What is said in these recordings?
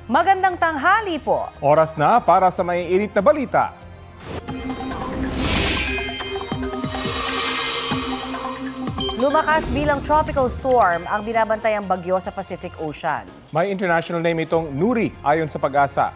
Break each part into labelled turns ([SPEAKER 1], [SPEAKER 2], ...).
[SPEAKER 1] Magandang tanghali po.
[SPEAKER 2] Oras na para sa may init na balita.
[SPEAKER 1] Lumakas bilang tropical storm ang binabantayang bagyo sa Pacific Ocean.
[SPEAKER 2] May international name itong Nuri ayon sa Pag-asa.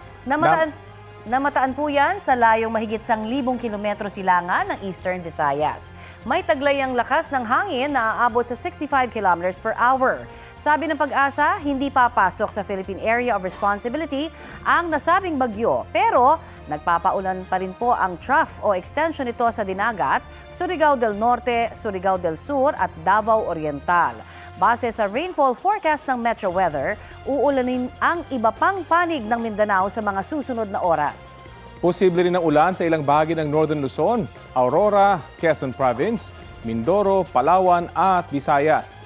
[SPEAKER 1] Namataan po yan sa layong mahigit 1,000 kilometro silangan ng Eastern Visayas. May taglayang lakas ng hangin na aabot sa 65 kilometers per hour. Sabi ng Pag-asa, hindi papasok sa Philippine Area of Responsibility ang nasabing bagyo. Pero nagpapaulan pa rin po ang trough o extension nito sa Dinagat, Surigao del Norte, Surigao del Sur at Davao Oriental. Base sa rainfall forecast ng Metro Weather, uulanin ang iba pang panig ng Mindanao sa mga susunod na oras.
[SPEAKER 2] Posible rin ang ulan sa ilang bahagi ng Northern Luzon, Aurora, Quezon Province, Mindoro, Palawan at Visayas.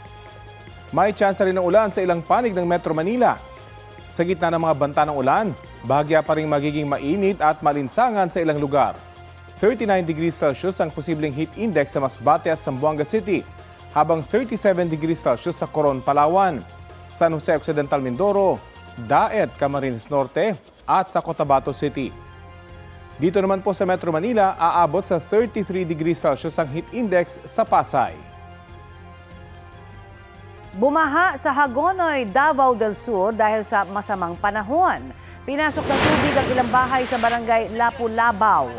[SPEAKER 2] May tsansa rin ng ulan sa ilang panig ng Metro Manila. Sa gitna ng mga banta ng ulan, bahagya pa rin magiging mainit at malinsangan sa ilang lugar. 39 degrees Celsius ang posibleng heat index sa Masbate at Zamboanga City, habang 37 degrees Celsius sa Coron, Palawan, San Jose Occidental, Mindoro, Daet, Camarines Norte at sa Cotabato City. Dito naman po sa Metro Manila, aabot sa 33 degrees Celsius ang heat index sa Pasay.
[SPEAKER 1] Bumaha sa Hagonoy, Davao del Sur dahil sa masamang panahon. Pinasok ng tubig ang ilang bahay sa barangay Lapu-Labaw.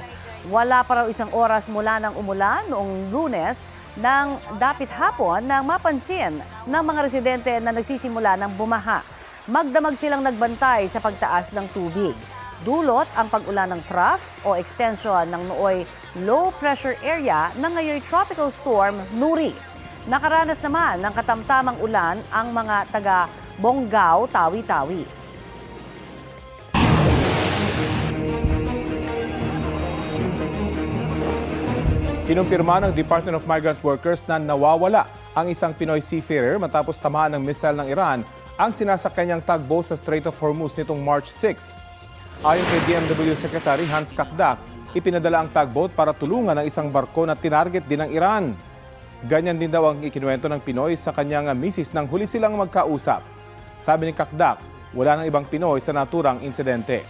[SPEAKER 1] Wala pa raw isang oras mula ng umulan noong Lunes nang dapit hapon nang mapansin ng mga residente na nagsisimula ng bumaha. Magdamag silang nagbantay sa pagtaas ng tubig. Dulot ang pag-ulan ng trough o extension ng nooy low pressure area na ngayon tropical storm Nuri. Nakaranas naman ng katamtamang ulan ang mga taga Bonggao, Tawi-Tawi.
[SPEAKER 2] Kinumpirma ng Department of Migrant Workers na nawawala ang isang Pinoy seafarer matapos tamaan ng missile ng Iran ang sinasakyan niyang tugboat sa Strait of Hormuz nitong March 6. Ayon kay DMW Secretary Hans Kakdak, ipinadala ang tugboat para tulungan ang isang barko na tinarget din ng Iran. Ganyan din daw ang ikinuwento ng Pinoy sa kanyang misis nang huli silang magkausap. Sabi ni Kakdak, wala ng ibang Pinoy sa naturang insidente.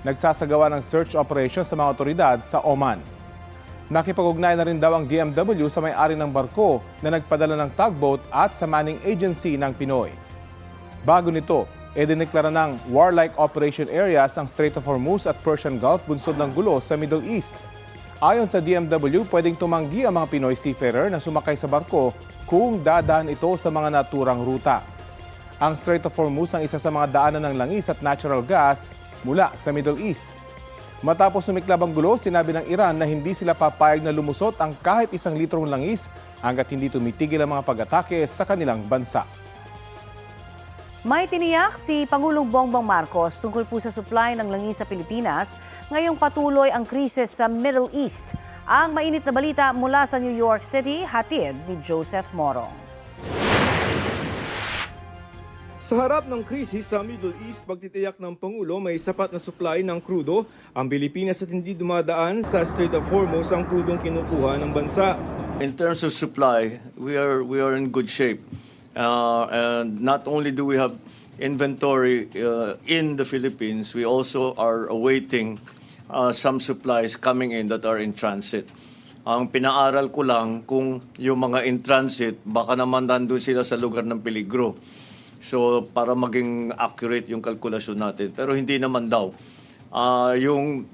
[SPEAKER 2] Nagsasagawa ng search operation sa mga otoridad sa Oman. Nakipag-ugnay na rin daw ang DMW sa may-ari ng barko na nagpadala ng tugboat at sa manning agency ng Pinoy. Bago nito, dineklara ng warlike operation areas ang Strait of Hormuz at Persian Gulf bunsod ng gulo sa Middle East. Ayon sa DMW, pwedeng tumanggi ang mga Pinoy seafarer na sumakay sa barko kung dadaan ito sa mga naturang ruta. Ang Strait of Hormuz ang isa sa mga daanan ng langis at natural gas mula sa Middle East. Matapos sumiklab ang gulo, sinabi ng Iran na hindi sila papayag na lumusot ang kahit 1 litrong langis hanggat hindi tumitigil ang mga pag-atake sa kanilang bansa.
[SPEAKER 1] May tiniyak si Pangulong Bongbong Marcos tungkol po sa supply ng langis sa Pilipinas ngayong patuloy ang krisis sa Middle East. Ang mainit na balita mula sa New York City, hatid ni Joseph Morong.
[SPEAKER 3] Sa harap ng krisis sa Middle East, pagtitiyak ng Pangulo may sapat na supply ng krudo ang Pilipinas at hindi dumadaan sa Strait of Hormuz ang krudong kinukuha ng bansa.
[SPEAKER 4] In terms of supply, we are in good shape. And not only do we have inventory in the Philippines, we also are awaiting some supplies coming in that are in transit. Ang pinaaral ko lang kung yung mga in transit, baka naman nandun sila sa lugar ng peligro. So para maging accurate yung kalkulasyon natin. Pero hindi naman daw. Yung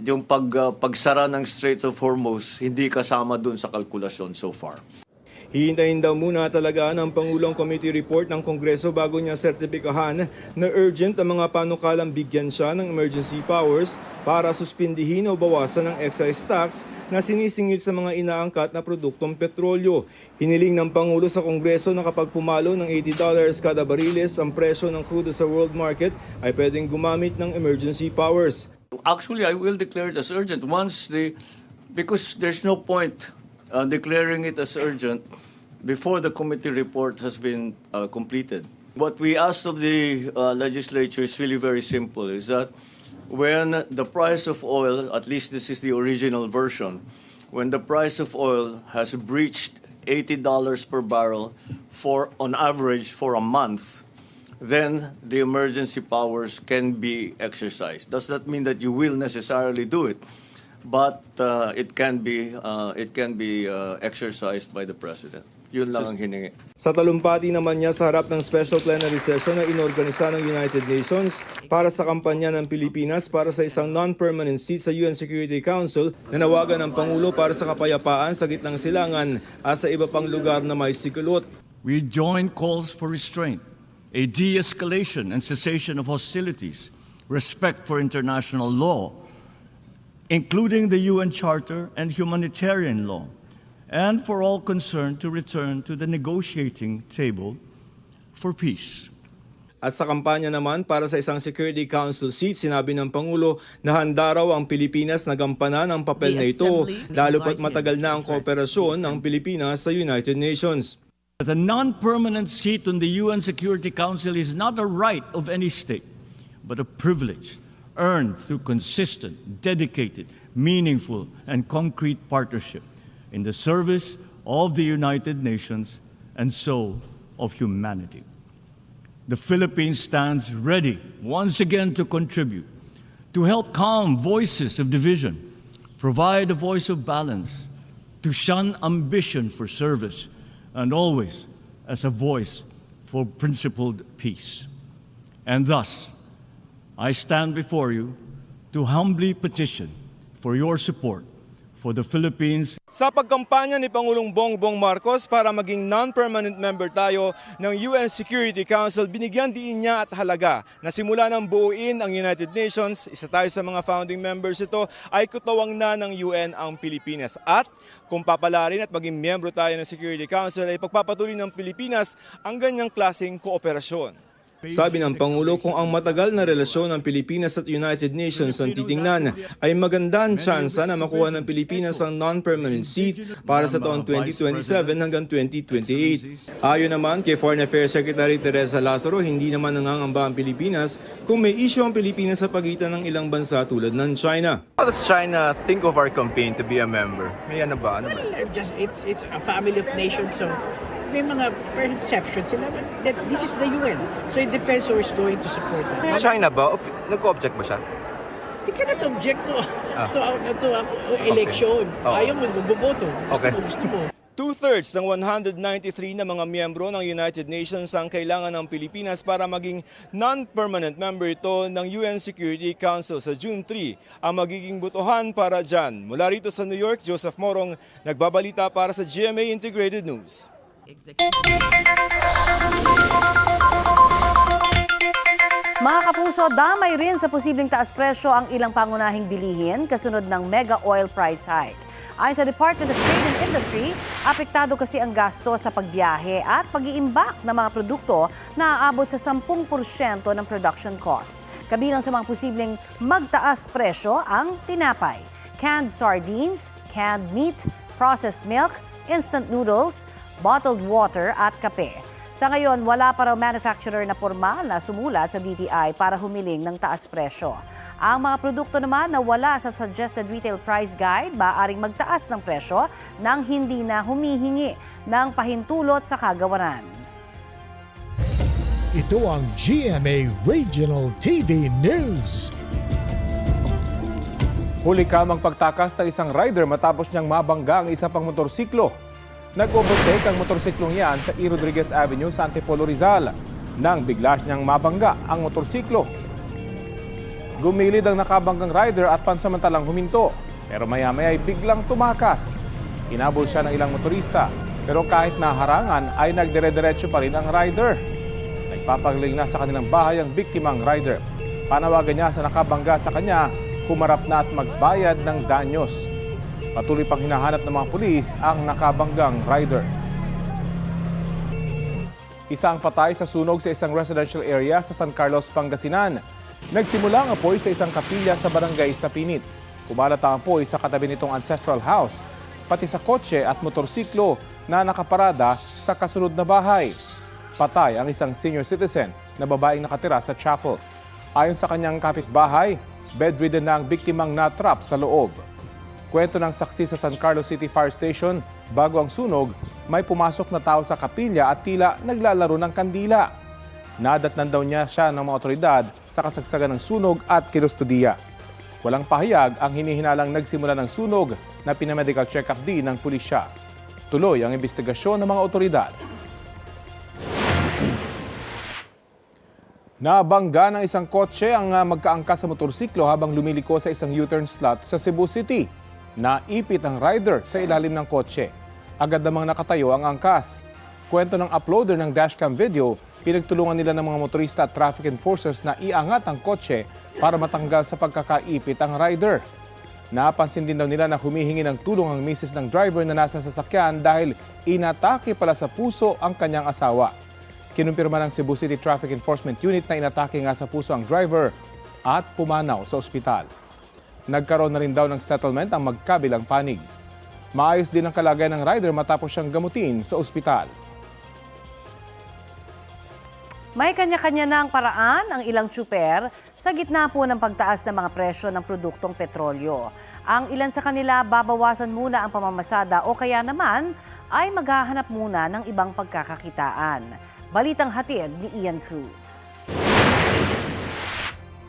[SPEAKER 4] pagsara ng Strait of Hormuz, hindi kasama dun sa kalkulasyon so far.
[SPEAKER 3] Hihintayin daw muna talaga ng Pangulong Committee Report ng Kongreso bago niya sertipikahan na urgent ang mga panukalang bigyan siya ng emergency powers para suspindihin o bawasan ang excise tax na sinisingil sa mga inaangkat na produktong petrolyo. Hiniling ng Pangulo sa Kongreso na kapag pumalo ng $80 kada bariles ang presyo ng crude sa world market ay pwedeng gumamit ng emergency powers.
[SPEAKER 4] Actually, I will declare it as urgent because there's no point declaring it as urgent before the committee report has been completed. What we asked of the legislature is really very simple, is that when the price of oil, at least this is the original version, when the price of oil has breached $80 per barrel on average for a month, then the emergency powers can be exercised. Does that mean that you will necessarily do it? But it can be exercised by the President. Yun lang ang hiningi.
[SPEAKER 3] Sa talumpati naman niya sa harap ng special plenary session na inorganisa ng United Nations para sa kampanya ng Pilipinas para sa isang non-permanent seat sa UN Security Council, nanawagan ng Pangulo para sa kapayapaan sa gitnang silangan at sa iba pang lugar na may sikulot.
[SPEAKER 5] We join calls for restraint, a de-escalation and cessation of hostilities, respect for international law, including the UN Charter and humanitarian law, and for all concerned to return to the negotiating table for peace.
[SPEAKER 3] At sa kampanya naman para sa isang Security Council seat, sinabi ng Pangulo na handa raw ang Pilipinas na gampanan ang papel na ito, lalo pat matagal na ang kooperasyon ng Pilipinas sa United Nations.
[SPEAKER 5] The non-permanent seat on the UN Security Council is not a right of any state, but a privilege earned through consistent, dedicated, meaningful, and concrete partnership in the service of the United Nations and so of humanity. The Philippines stands ready once again to contribute, to help calm voices of division, provide a voice of balance, to shun ambition for service, and always as a voice for principled peace. And thus, I stand before you to humbly petition for your support for the Philippines.
[SPEAKER 3] Sa pagkampanya ni Pangulong Bongbong Marcos para maging non-permanent member tayo ng UN Security Council, binigyan din niya at halaga na simula ng buuin ang United Nations, isa tayo sa mga founding members ito, ay kutawang na ng UN ang Pilipinas. At kung papalarin at maging miyembro tayo ng Security Council, ay pagpapatuloy ng Pilipinas ang ganyang klaseng kooperasyon. Sabi ng Pangulo, kung ang matagal na relasyon ng Pilipinas at United Nations ang titingnan, ay magandang tsansa na makuha ng Pilipinas ang non-permanent seat para sa taon 2027 hanggang 2028. Ayon naman kay Foreign Affairs Secretary Teresa Lazaro, hindi naman nangangamba ang Pilipinas kung may issue ang Pilipinas sa pagitan ng ilang bansa tulad ng China.
[SPEAKER 6] How does China think of our campaign to be a member? May ano ba? Ano ba?
[SPEAKER 7] It's a family of nations, so may mga perceptions sila, but this is the UN. So it depends who is going to support that.
[SPEAKER 6] China ba? Nag-object ba siya?
[SPEAKER 7] You cannot object to election.
[SPEAKER 6] Okay.
[SPEAKER 7] Ayaw mo, magboboto. Gusto mo.
[SPEAKER 3] Two-thirds ng 193 na mga miyembro ng United Nations ang kailangan ng Pilipinas para maging non-permanent member ito ng UN Security Council. Sa June 3 ang magiging botohan para dyan. Mula rito sa New York, Joseph Morong, nagbabalita para sa GMA Integrated News.
[SPEAKER 1] Mga kapuso, damay rin sa posibleng taas presyo ang ilang pangunahing bilihin kasunod ng mega oil price hike. Ayon sa Department of Trade and Industry, apektado kasi ang gasto sa pagbiyahe at pag-iimbak ng mga produkto na aabot sa 10% ng production cost. Kabilang sa mga posibleng magtaas presyo ang tinapay, canned sardines, canned meat, processed milk, instant noodles, bottled water at kape. Sa ngayon, wala pa raw manufacturer na formal na sumulat sa DTI para humiling ng taas presyo. Ang mga produkto naman na wala sa suggested retail price guide, maaaring magtaas ng presyo nang hindi na humihingi ng pahintulot sa kagawaran.
[SPEAKER 8] Ito ang GMA Regional TV News.
[SPEAKER 2] Huli kamang pagtakas ng isang rider matapos niyang mabangga ang isa pang motorsiklo. Nag-overtake ang motorsiklong yan sa E. Rodriguez Avenue sa Antipolo, Rizal nang bigla niyang mabangga ang motorsiklo. Gumilid ang nakabanggang rider at pansamantalang huminto, pero maya-maya ay biglang tumakas. Inabol siya ng ilang motorista, pero kahit naharangan ay nagdire-diretso pa rin ang rider. Nagpapagaling na sa kanilang bahay ang biktimang rider. Panawagan niya sa nakabangga sa kanya, humarap na at magbayad ng danyos. Patuloy pang hinahanap ng mga pulis ang nakabanggang rider. Isang patay sa sunog sa isang residential area sa San Carlos, Pangasinan. Nagsimula ang apoy sa isang kapilya sa barangay Sapinit. Kumalat ang apoy sa katabi nitong ancestral house, pati sa kotse at motorsiklo na nakaparada sa kasunod na bahay. Patay ang isang senior citizen na babaeng nakatira sa chapel. Ayon sa kanyang kapitbahay, bedridden na ang biktimang natrap sa loob. Kwento ng saksi sa San Carlos City Fire Station, bago ang sunog, may pumasok na tao sa kapilya at tila naglalaro ng kandila. Nadatnan daw niya siya ng mga otoridad sa kasagsagan ng sunog at kinustudiya. Walang pahayag ang hinihinalang nagsimula ng sunog na pinamedical check-up din ng pulisya. Tuloy ang investigasyon ng mga otoridad. Nabangga ng isang kotse ang magkaangkas sa motorsiklo habang lumiliko sa isang U-turn slot sa Cebu City. Naipit ang rider sa ilalim ng kotse. Agad namang nakatayo ang angkas. Kwento ng uploader ng dashcam video, pinagtulungan nila ng mga motorista at traffic enforcers na iangat ang kotse para matanggal sa pagkakaipit ang rider. Napansin din daw nila na humihingi ng tulong ang misis ng driver na nasa sasakyan dahil inatake pala sa puso ang kanyang asawa. Kinumpirma ng Cebu City Traffic Enforcement Unit na inatake nga sa puso ang driver at pumanaw sa ospital. Nagkaroon na rin daw ng settlement ang magkabilang panig. Maayos din ang kalagayan ng rider matapos siyang gamutin sa ospital.
[SPEAKER 1] May kanya-kanya na ang paraan ang ilang tsuper sa gitna po ng pagtaas ng mga presyo ng produktong petrolyo. Ang ilan sa kanila babawasan muna ang pamamasada o kaya naman ay maghahanap muna ng ibang pagkakakitaan. Balitang hatid ni Ian Cruz.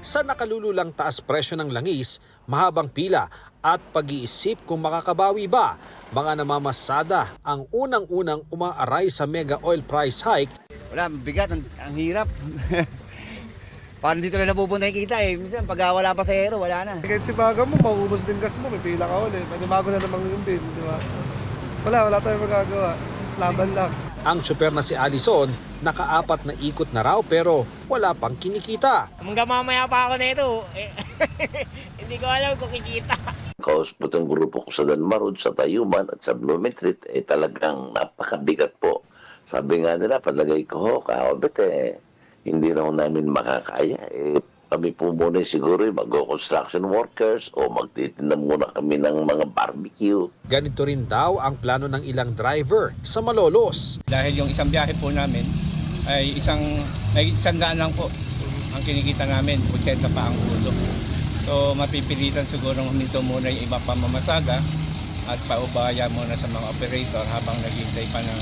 [SPEAKER 9] Sa nakalululang taas presyo ng langis, mahabang pila at pag-iisip kung makakabawi ba, mga namamasada ang unang-unang umaaray sa mega oil price hike.
[SPEAKER 10] Wala, bigat, ang hirap. Parang dito na napupunta yung kita eh. Minsan pag wala pa sa hero, wala na.
[SPEAKER 11] Kahit si baga mo, mauubos din gas mo, may pila ka ulit. Panibago na namang yung bill, di ba? Wala tayong magagawa. Laban lang.
[SPEAKER 9] Ang tsuper na si Alison, nakaapat na ikot na raw pero wala pang kinikita.
[SPEAKER 10] Hanggang mamaya pa ako nito. Hindi ko alam kung kikita.
[SPEAKER 12] Kauspot ang grupo ko sa Danmarod, sa Tayuman at sa Blumentritt, talagang napakabigat po. Sabi nga nila, palagay ko, kahobit hindi raw namin makakaya. Kami po muna siguro mag-construction workers o magtitinda muna kami ng mga barbecue.
[SPEAKER 9] Ganito rin daw ang plano ng ilang driver sa Malolos.
[SPEAKER 13] Dahil yung isang biyahe po namin ay may 100 lang po ang kinikita namin, 80 pa ang ulo. So mapipilitan siguro huminto muna yung iba pamamasada at paubaya muna sa mga operator habang naghihintay pa ng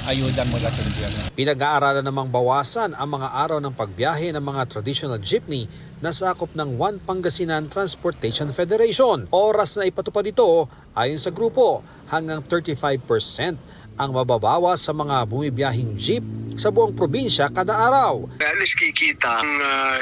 [SPEAKER 13] ayuda mula sa gobyerno.
[SPEAKER 9] Pinag-aaralan namang bawasan ang mga araw ng pagbiyahe ng mga traditional jeepney na sakop ng One Pangasinan Transportation Federation. Oras na ipatupad ito, ayon sa grupo, hanggang 35% ang mababawas sa mga bumibiyahing jeep sa buong probinsya kada araw.
[SPEAKER 14] At least kikita ang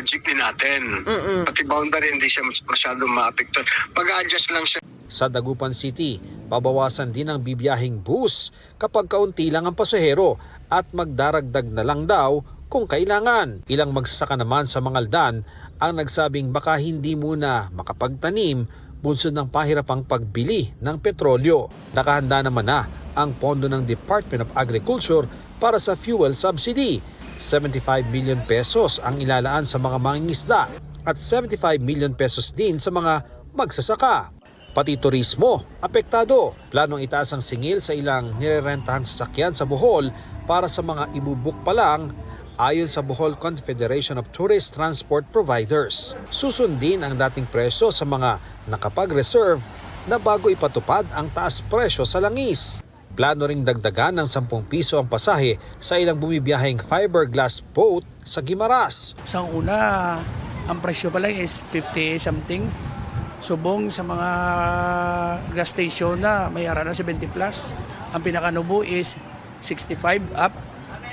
[SPEAKER 14] jeepney natin. Pati boundary hindi siya masyadong maapektuhan. Pag-adjust lang siya.
[SPEAKER 9] Sa Dagupan City, babawasan din ang bibiyahing bus kapag kaunti lang ang pasahero at magdaragdag na lang daw kung kailangan. Ilang magsasaka naman sa Mangaldan ang nagsabing baka hindi muna makapagtanim bunsod ng pahirapang pagbili ng petrolyo. Nakahanda naman na ang pondo ng Department of Agriculture para sa fuel subsidy. 75 million pesos ang ilalaan sa mga mangingisda at 75 million pesos din sa mga magsasaka. Pati turismo, apektado. Planong itaas ang singil sa ilang nirerentahang sasakyan sa Bohol para sa mga ibubuk pa lang ayon sa Bohol Confederation of Tourist Transport Providers. Susundin ang dating presyo sa mga nakapag-reserve na bago ipatupad ang taas presyo sa langis. Plano ring dagdagan ng 10 piso ang pasahe sa ilang bumibiyaheng fiberglass boat sa Guimaras.
[SPEAKER 7] Sa una, ang presyo pa lang is 50 something. Subong sa mga gas station na may ara na 70 plus. Ang pinakanubo is 65 up.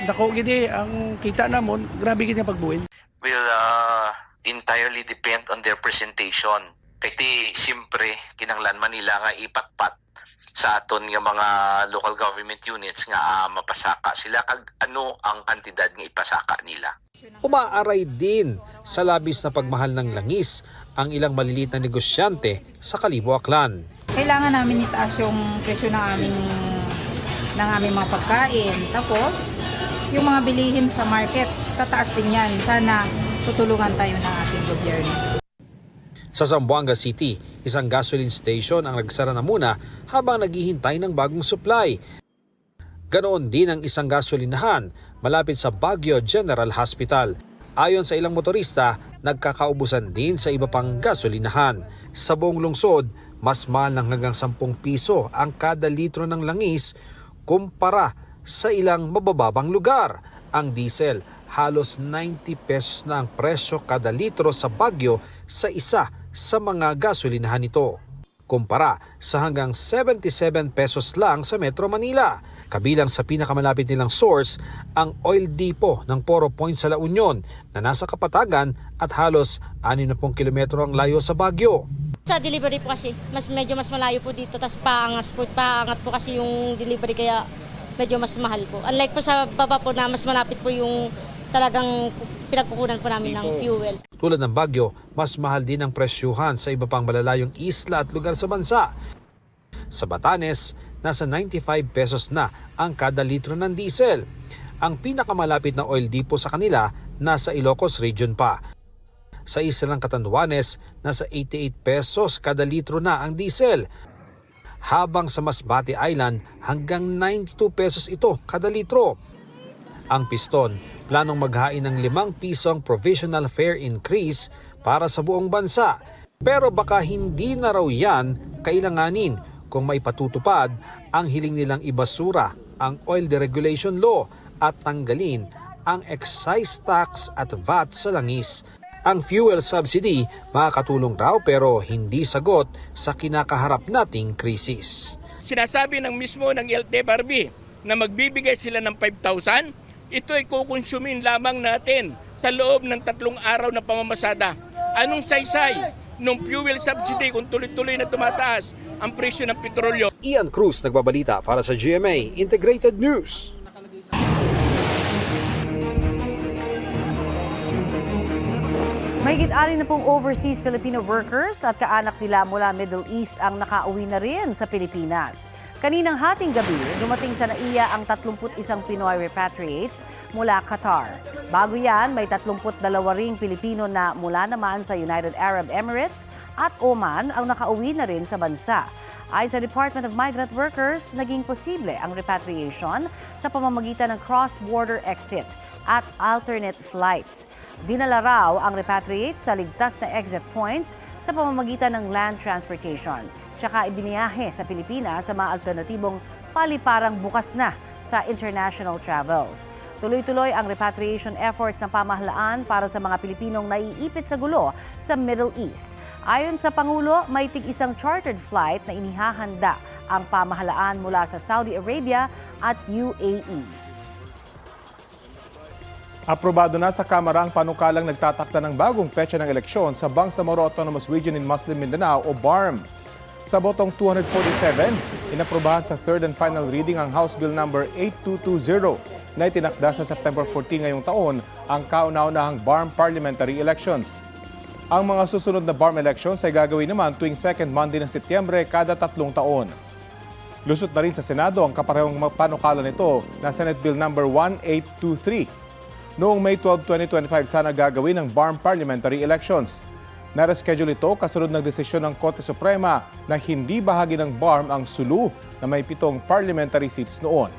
[SPEAKER 7] Dako gini ang kita namon, grabe gini pagbuhin.
[SPEAKER 15] Will entirely depend on their presentation. Kaya siyempre kinanglan Manila nga ipatpat sa aton nga mga local government units nga mapasaka sila kag ano ang kantidad nga ipasaka nila.
[SPEAKER 9] Umaaray din sa labis na pagmahal ng langis ang ilang maliliit na negosyante sa Kalibo, Aklan.
[SPEAKER 16] Kailangan namin itaas yung presyo ng aming mga pagkain. Tapos, yung mga bilihin sa market, tataas din yan. Sana tutulungan tayo ng ating gobyerno.
[SPEAKER 9] Sa Zamboanga City, isang gasoline station ang nagsara na muna habang naghihintay ng bagong supply. Ganoon din ang isang gasolinahan malapit sa Baguio General Hospital. Ayon sa ilang motorista, nagkakaubusan din sa iba pang gasolinahan. Sa buong lungsod, mas mahal ng hanggang 10 piso ang kada litro ng langis kumpara sa ilang mabababang lugar. Ang diesel, halos 90 pesos na ang presyo kada litro sa Baguio sa isa sa mga gasolinahan nito, kumpara sa hanggang 77 pesos lang sa Metro Manila. Kabilang sa pinakamalapit nilang source, ang oil depot ng Poro Point sa La Union na nasa Kapatagan at halos 60 kilometro ang layo sa Baguio.
[SPEAKER 17] Sa delivery po kasi, medyo mas malayo po dito, tapos paangat po kasi yung delivery kaya medyo mas mahal po. Unlike po sa baba po na mas malapit po yung talagang pinagkukunan po namin ng fuel.
[SPEAKER 9] Tulad ng Baguio, mas mahal din ang presyuhan sa iba pang malalayong isla at lugar sa bansa. Sa Batanes, nasa 95 pesos na ang kada litro ng diesel. Ang pinakamalapit na oil depot sa kanila, nasa Ilocos Region pa. Sa isla ng Catanduanes, nasa 88 pesos kada litro na ang diesel. Habang sa Masbate Island, hanggang 92 pesos ito kada litro. Ang Piston, planong maghain ng 5 pisong provisional fare increase para sa buong bansa. Pero baka hindi na raw yan kailanganin kung may patutupad ang hiling nilang ibasura ang oil deregulation law at tanggalin ang excise tax at VAT sa langis. Ang fuel subsidy makakatulong raw pero hindi sagot sa kinakaharap nating krisis.
[SPEAKER 13] Sinasabi ng mismo ng LTFRB na magbibigay sila ng 5,000, ito ay kukonsumin lamang natin sa loob ng 3 araw na pamamasada. Anong saysay ng fuel subsidy kung tuloy-tuloy na tumataas ang presyo ng petrolyo?
[SPEAKER 9] Ian Cruz nagbabalita para sa GMA Integrated News.
[SPEAKER 1] Mahigit 6 na pong overseas Filipino workers at kaanak nila mula Middle East ang nakauwi na rin sa Pilipinas. Kaninang hating gabi, dumating sa NAIA ang 31 Pinoy repatriates mula Qatar. Bago yan, may 32 ring Pilipino na mula naman sa United Arab Emirates at Oman ang nakauwi na rin sa bansa. Ayon sa Department of Migrant Workers, naging posible ang repatriation sa pamamagitan ng cross-border exit at alternate flights. Dinala raw ang repatriates sa ligtas na exit points sa pamamagitan ng land transportation. Tsaka ibiniyahe sa Pilipinas sa mga alternatibong paliparang bukas na sa international travels. Tuloy-tuloy ang repatriation efforts ng pamahalaan para sa mga Pilipinong naiipit sa gulo sa Middle East. Ayon sa Pangulo, may tig-isang chartered flight na inihahanda ang pamahalaan mula sa Saudi Arabia at UAE.
[SPEAKER 2] Aprobado na sa Kamara ang panukalang nagtatakda ng bagong petsa ng eleksyon sa Bangsamoro Autonomous Region in Muslim Mindanao o BARM. Sa botong 247, inaprobahan sa third and final reading ang House Bill number 8220 na itinakda sa September 14 ngayong taon ang kauna-unahang BARM parliamentary elections. Ang mga susunod na BARM elections ay gagawin naman tuwing second Monday ng Setyembre kada 3 taon. Lusot na rin sa Senado ang kaparehong panukala nito na Senate Bill number 1823. Noong May 12, 2025 sana gagawin ang BARM parliamentary elections. Nareschedule ito kasunod ng desisyon ng Korte Suprema na hindi bahagi ng BARM ang Sulu na may 7 parliamentary seats noon.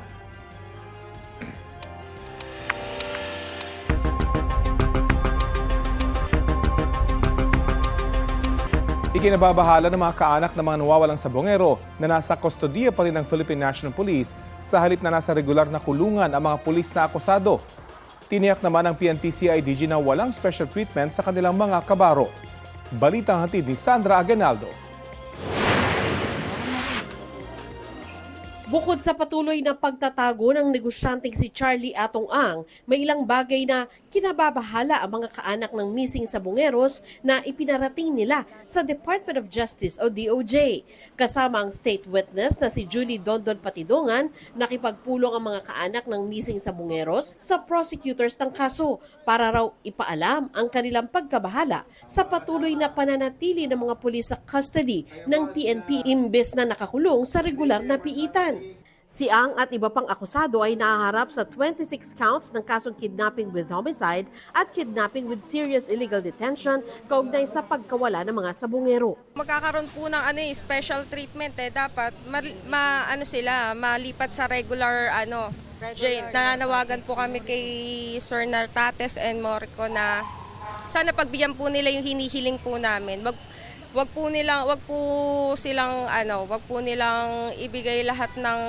[SPEAKER 2] Ikinababahala ng mga kaanak ng mga nawawalang sabongero na nasa kustodiya pa rin ng Philippine National Police sa halip na nasa regular na kulungan ang mga pulis na akusado. Tiniyak naman ng PNP-CIDG na walang special treatment sa kanilang mga kabaro. Balitang hatid ni Sandra Aguinaldo.
[SPEAKER 18] Bukod sa patuloy na pagtatago ng negosyanteng si Charlie Atong Ang, may ilang bagay na kinababahala ang mga kaanak ng missing sabongeros na ipinarating nila sa Department of Justice o DOJ. Kasama ang state witness na si Julie Dondon Patidongan, nakipagpulong ang mga kaanak ng missing sabongeros sa prosecutors ng kaso para raw ipaalam ang kanilang pagkabahala sa patuloy na pananatili ng mga pulis sa custody ng PNP imbes na nakakulong sa regular na piitan. Si Ang at iba pang akusado ay nahaharap sa 26 counts ng kasong kidnapping with homicide at kidnapping with serious illegal detention kaugnay sa pagkawala ng mga sabongero.
[SPEAKER 19] Magkakaroon po ng special treatment dapat malipat sa regular jail. Nananawagan po kami kay Sir Nartates and Morico na sana pagbigyan po nila yung hinihiling po namin. Wag po nilang ibigay lahat ng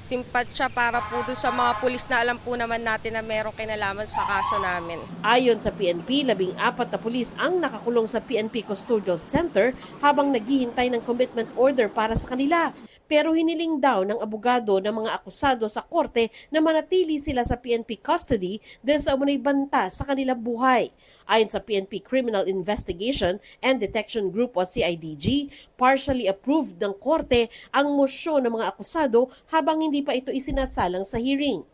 [SPEAKER 19] simpatsya para po doon sa mga pulis na alam po naman natin na merong kinalaman sa kaso namin.
[SPEAKER 18] Ayon sa PNP, 14 na pulis ang nakakulong sa PNP Custodial Center habang naghihintay ng commitment order para sa kanila. Pero hiniling daw ng abogado ng mga akusado sa korte na manatili sila sa PNP custody dahil sa umunay banta sa kanilang buhay. Ayon sa PNP Criminal Investigation and Detection Group o CIDG, partially approved ng korte ang mosyon ng mga akusado habang hindi pa ito isinasalang sa hearing.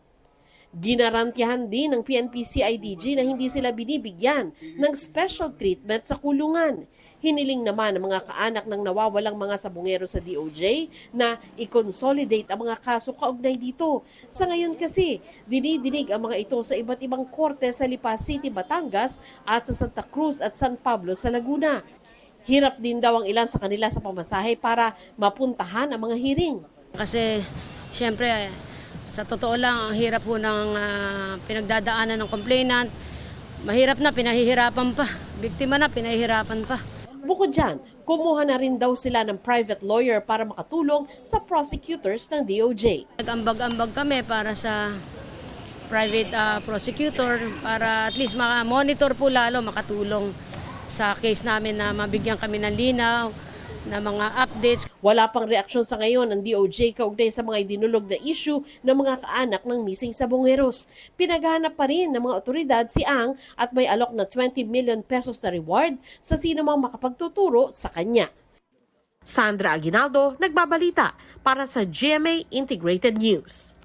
[SPEAKER 18] Ginarantyahan din ng PNP CIDG na hindi sila binibigyan ng special treatment sa kulungan. Hiniling naman ng mga kaanak ng nawawalang mga sabungero sa DOJ na i-consolidate ang mga kaso kaugnay dito. Sa ngayon kasi, dinidinig ang mga ito sa iba't ibang korte sa Lipa City, Batangas at sa Santa Cruz at San Pablo sa Laguna. Hirap din daw ang ilan sa kanila sa pamasahe para mapuntahan ang mga hearing.
[SPEAKER 20] Kasi siyempre sa totoo lang, ang hirap po ng pinagdadaanan ng complainant. Mahirap na, pinahihirapan pa. Biktima na, pinahihirapan pa.
[SPEAKER 18] Bukod dyan, kumuha na rin daw sila ng private lawyer para makatulong sa prosecutors ng DOJ.
[SPEAKER 20] Nag-ambag-ambag kami para sa private prosecutor para at least maka-monitor po lalo, makatulong sa case namin na mabigyan kami ng linaw, na mga updates.
[SPEAKER 18] Wala pang reaksyon sa ngayon ng DOJ kaugnay sa mga idinulog na issue ng mga kaanak ng missing sabongeros. Pinaghahanap pa rin ng mga otoridad si Ang at may alok na 20 million pesos na reward sa sino mang makapagtuturo sa kanya. Sandra Aguinaldo, nagbabalita para sa GMA Integrated News.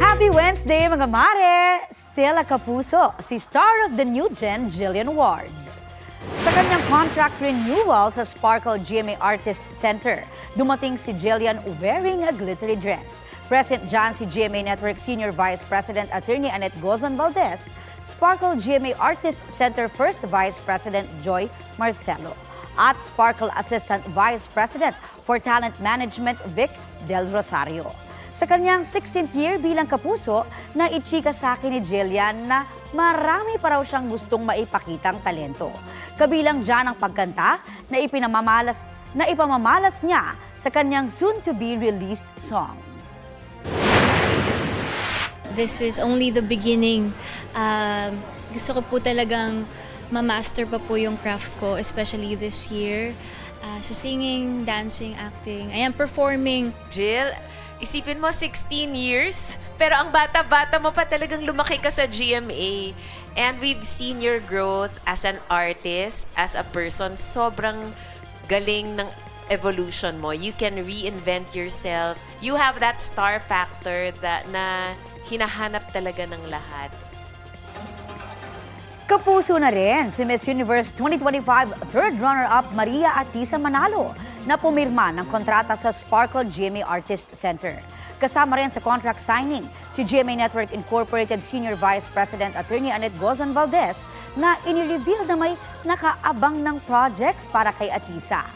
[SPEAKER 1] Happy Wednesday mga mare! Stella Kapuso, si star of the new gen, Jillian Ward. Sa kanyang contract renewal sa Sparkle GMA Artist Center, dumating si Jillian wearing a glittery dress. Present dyan si GMA Network Senior Vice President Attorney Annette Gozon Valdez, Sparkle GMA Artist Center First Vice President Joy Marcelo, at Sparkle Assistant Vice President for Talent Management Vic Del Rosario. Sa kanyang 16th year bilang kapuso, na ichika sa akin ni Jillian na marami pa raw siyang gustong maipakitang talento. Kabilang dyan ang pagkanta na ipamamalas niya sa kanyang soon-to-be-released song.
[SPEAKER 21] This is only the beginning. Gusto ko po talagang ma-master pa po yung craft ko, especially this year. So singing, dancing, acting, ayan, performing.
[SPEAKER 22] Jill, isipin mo 16 years, pero ang bata-bata mo pa talagang lumaki ka sa GMA. And we've seen your growth as an artist, as a person. Sobrang galing ng evolution mo. You can reinvent yourself. You have that star factor na hinahanap talaga ng lahat.
[SPEAKER 1] Kapuso na rin si Miss Universe 2025 third runner-up Maria Atisa Manalo na pumirma ng kontrata sa Sparkle GMA Artist Center. Kasama rin sa contract signing si GMA Network Incorporated Senior Vice President Attorney Annette Gozon Valdez na inireveal na may nakaabang ng projects para kay Atisa.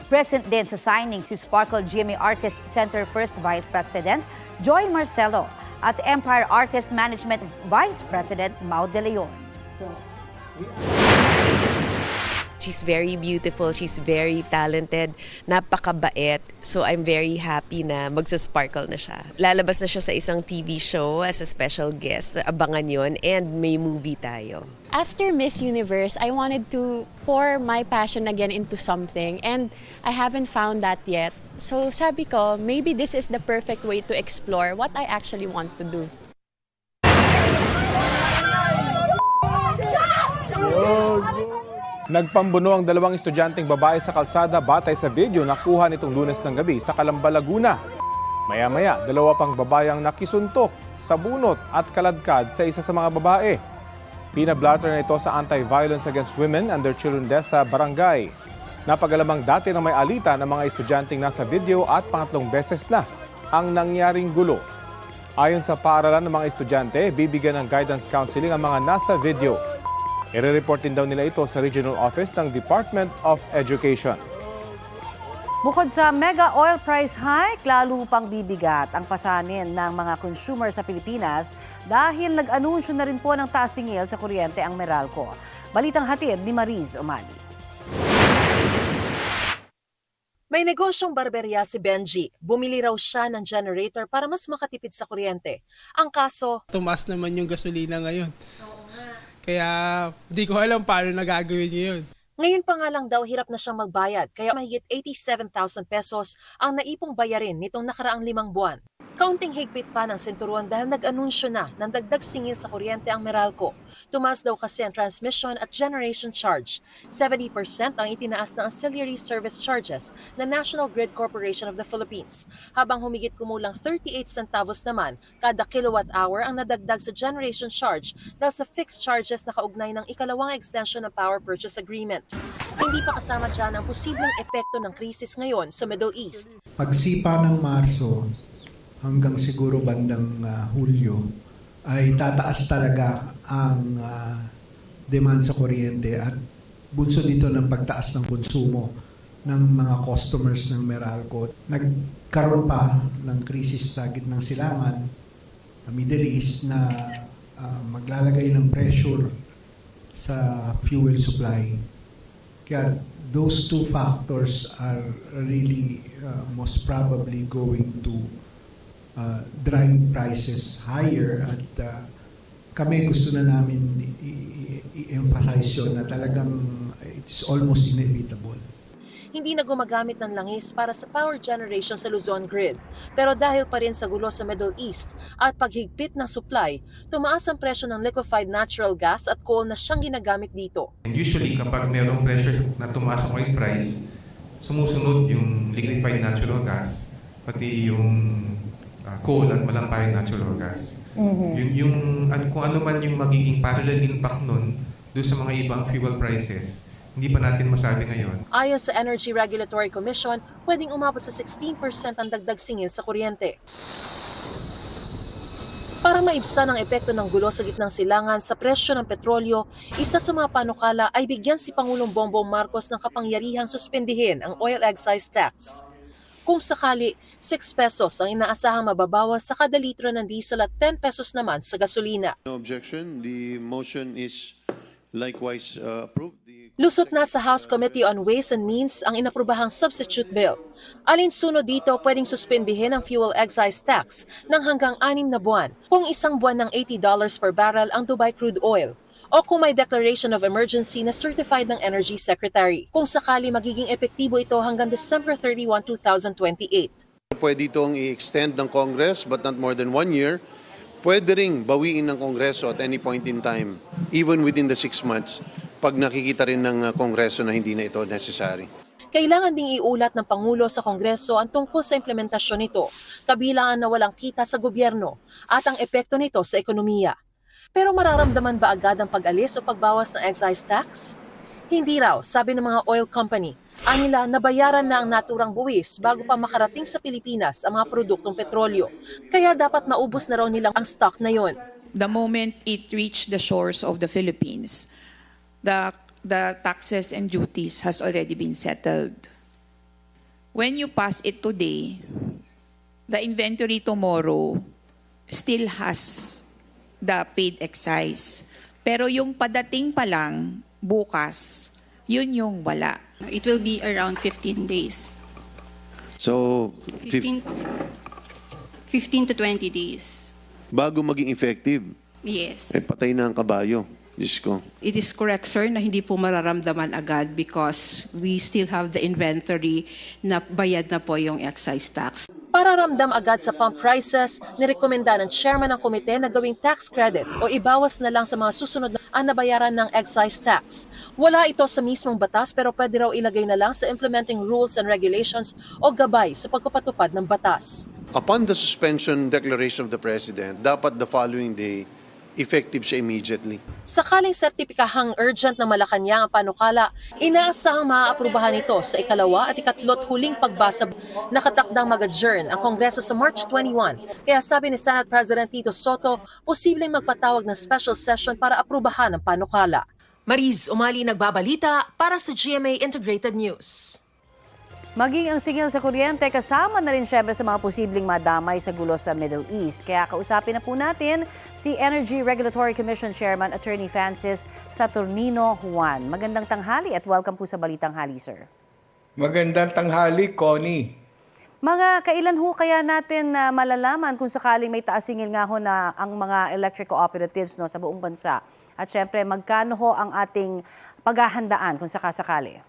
[SPEAKER 1] Present din sa signing si Sparkle GMA Artist Center First Vice President Joy Marcelo at Empire Artist Management Vice President Mau De Leon.
[SPEAKER 23] She's very beautiful, she's very talented, napakabait. So I'm very happy na magsa-Sparkle na siya. Lalabas na siya sa isang TV show as a special guest. Abangan yon, and may movie tayo.
[SPEAKER 24] After Miss Universe, I wanted to pour my passion again into something, and I haven't found that yet. So sabi ko, maybe this is the perfect way to explore what I actually want to do.
[SPEAKER 2] Nagpambuno ang dalawang estudyanteng babae sa kalsada batay sa video na kuha nitong Lunes ng gabi sa Calamba, Laguna. Maya-maya, dalawa pang babayang nakisuntok sa bunot at kaladkad sa isa sa mga babae. Pinablatter na ito sa Anti-Violence Against Women and Their Children Desk sa barangay. Napagalamang dati na may alita ng mga estudyanteng nasa video at pangatlong beses na ang nangyaring gulo. Ayon sa paaralan ng mga estudyante, bibigyan ng guidance counseling ang mga nasa video. I-report din daw nila ito sa Regional Office ng Department of Education.
[SPEAKER 1] Bukod sa mega oil price hike, lalo pang bibigat ang pasanin ng mga consumer sa Pilipinas dahil nag-anunsyo na rin po ng taas singil sa kuryente ang Meralco. Balitang hatid ni Mariz Umali.
[SPEAKER 3] May negosyong barberya si Benji. Bumili raw siya ng generator para mas makatipid sa kuryente. Ang kaso,
[SPEAKER 4] tumaas naman yung gasolina ngayon. Kaya di ko alam paano nagagawin niyo yun.
[SPEAKER 3] ngayon pa nga lang daw hirap na siyang magbayad kaya mahigit 87,000 pesos ang naipong bayarin nitong nakaraang 5 buwan. Kaunting higpit pa ng senturuan dahil nag-anunsyo na ng dagdag singil sa kuryente ang Meralco. Tumaas daw kasi ang transmission at generation charge. 70% ang itinaas ng ancillary service charges ng National Grid Corporation of the Philippines, habang humigit kumulang 38 centavos naman kada kilowatt hour ang nadagdag sa generation charge dahil sa fixed charges na kaugnay ng ikalawang extension ng Power Purchase Agreement. Hindi pa kasama dyan ang posibleng epekto ng krisis ngayon sa Middle East.
[SPEAKER 5] Pagsipa ng Marso hanggang siguro bandang Hulyo ay tataas talaga ang demand sa kuryente at bunso dito ng pagtaas ng konsumo ng mga customers ng Meralco. Nagkaroon pa ng krisis sa gitnang silangan, Middle East, na maglalagay ng pressure sa fuel supply. Kaya those two factors are really most probably going to drive prices higher at kami gusto na namin i-emphasize yun na talagang it's almost inevitable.
[SPEAKER 3] Hindi na gumagamit ng langis para sa power generation sa Luzon grid. Pero dahil pa rin sa gulo sa Middle East at paghigpit ng supply, tumaas ang presyo ng liquefied natural gas at coal na siyang ginagamit dito.
[SPEAKER 6] And usually kapag mayroong pressure na tumaas ang oil price, sumusunod yung liquefied natural gas, pati yung coal at malampayang natural gas. Kung ano man yung magiging parallel impact nun doon sa mga ibang fuel prices, hindi pa natin masabi ngayon.
[SPEAKER 3] Ayon sa Energy Regulatory Commission, pwedeng umabot sa 16% ang dagdag singil sa kuryente. Para maibsan ang epekto ng gulo sa gitnang silangan sa presyo ng petrolyo, isa sa mga panukala ay bigyan si Pangulong Bongbong Marcos ng kapangyarihang suspendihin ang oil excise tax. Kung sakali, 6 pesos ang inaasahang mababawas sa kada litro ng diesel at 10 pesos naman sa gasolina.
[SPEAKER 25] No objection. The motion is likewise approved.
[SPEAKER 3] Lusot na sa House Committee on Ways and Means ang inaprubahang substitute bill. Alinsunod dito, pwedeng suspendihin ang fuel excise tax ng hanggang 6 na buwan kung isang buwan ng $80 per barrel ang Dubai crude oil, o kung may declaration of emergency na certified ng Energy Secretary. Kung sakali, magiging epektibo ito hanggang December 31, 2028.
[SPEAKER 25] Pwede itong i-extend ng Congress but not more than 1 year. Pwede ring bawiin ng Kongreso at any point in time, even within the 6 months, pag nakikita rin ng Kongreso na hindi na ito necessary.
[SPEAKER 3] Kailangan ding iulat ng Pangulo sa Kongreso ang tungkol sa implementasyon nito, kabilang ang nawalang kita sa gobyerno at ang epekto nito sa ekonomiya. Pero mararamdaman ba agad ang pag-alis o pagbawas ng excise tax? Hindi raw, sabi ng mga oil company. Anila, nabayaran na ang naturang buwis bago pa makarating sa Pilipinas ang mga produktong petrolyo. Kaya dapat maubos na raw nilang ang stock na yon.
[SPEAKER 26] The moment it reached the shores of the Philippines, the taxes and duties has already been settled. When you pass it today, the inventory tomorrow still has the paid excise. Pero yung padating pa lang, bukas, yun yung wala.
[SPEAKER 27] It will be around 15 days.
[SPEAKER 25] So,
[SPEAKER 27] 15 to 20 days.
[SPEAKER 25] Bago maging effective,
[SPEAKER 27] Yes.
[SPEAKER 25] patay na ang kabayo. Diyos ko.
[SPEAKER 28] It is correct, sir, na hindi po mararamdaman agad because we still have the inventory na bayad na po yung excise tax.
[SPEAKER 3] Para ramdam agad sa pump prices, nirekomenda ng chairman ng komite na gawing tax credit o ibawas na lang sa mga susunod na nabayaran ng excise tax. Wala ito sa mismong batas pero pwede raw ilagay na lang sa implementing rules and regulations o gabay sa pagpapatupad ng batas.
[SPEAKER 25] Upon the suspension declaration of the President, dapat the following day, effective siya immediately.
[SPEAKER 3] Sakaling sertipikahang urgent ng Malacanang ang panukala, inaasahang maaaprubahan ito sa ikalawa at ikatlot huling pagbasa. Nakatakdang mag-adjourn ang Kongreso sa March 21. Kaya sabi ni Senate President Tito Soto, posibleng magpatawag ng special session para aprubahan ang panukala. Mariz Umali nagbabalita para sa GMA Integrated News.
[SPEAKER 1] Maging ang singil sa kuryente kasama na rin syempre sa mga posibleng madamay sa gulo sa Middle East. Kaya kausapin na po natin si Energy Regulatory Commission Chairman Attorney Francis Saturnino Juan. Magandang tanghali at welcome po sa Balitang Hali, sir.
[SPEAKER 7] Magandang tanghali, Connie.
[SPEAKER 1] Mga kailan ho kaya natin na malalaman kung sakaling may taas-singil nga ho na ang mga electric cooperatives no, sa buong bansa? At syempre, magkano ho ang ating paghahandaan kung sakasakali?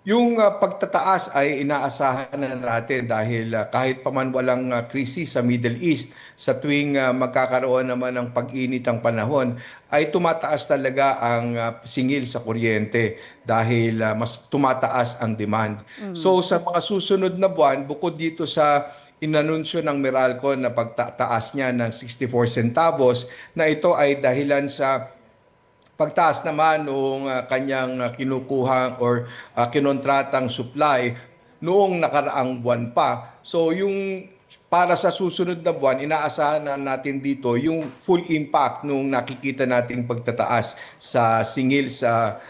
[SPEAKER 7] Yung pagtataas ay inaasahan na natin dahil kahit pa man walang krisis sa Middle East, sa tuwing magkakaroon naman ng pag-init ang panahon, ay tumataas talaga ang singil sa kuryente dahil mas tumataas ang demand. So sa mga susunod na buwan, bukod dito sa inanunsyo ng Meralco na pagtataas niya ng 64 centavos, na ito ay dahilan sa pagtaas naman noong kanyang kinukuhang or kinontratang supply noong nakaraang buwan pa. So yung para sa susunod na buwan, inaasahan na natin dito yung full impact nung nakikita nating pagtataas sa singil sa